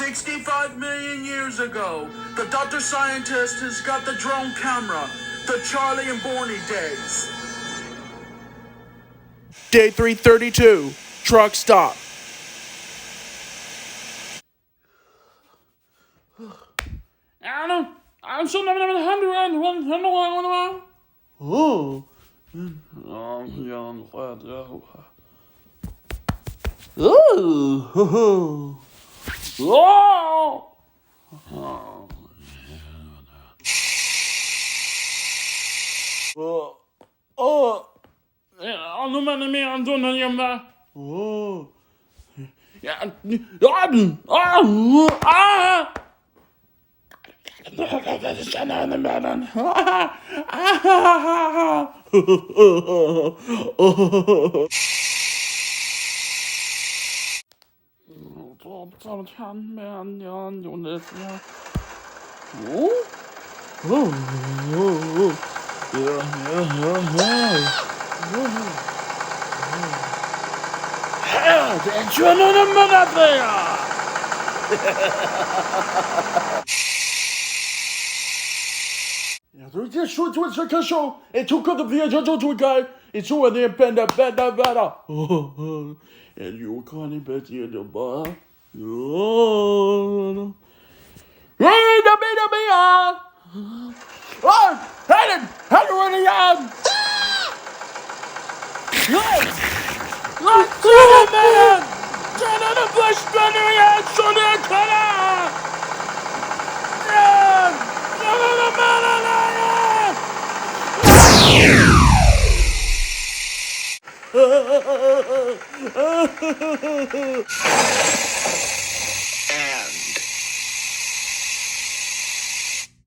65 million years ago, the doctor scientist has got the drone camera. The Charley and Barney days. Day 332. Truck stop. I'm so never Oh. Et tout comme the judge to guy, it's all the better. And you can't bet you the bar. Oh, hey, the baby, oh, Helen, Helen, Let's go, man! Turn on the bush, running out, so they're color! Run! Turn on the man,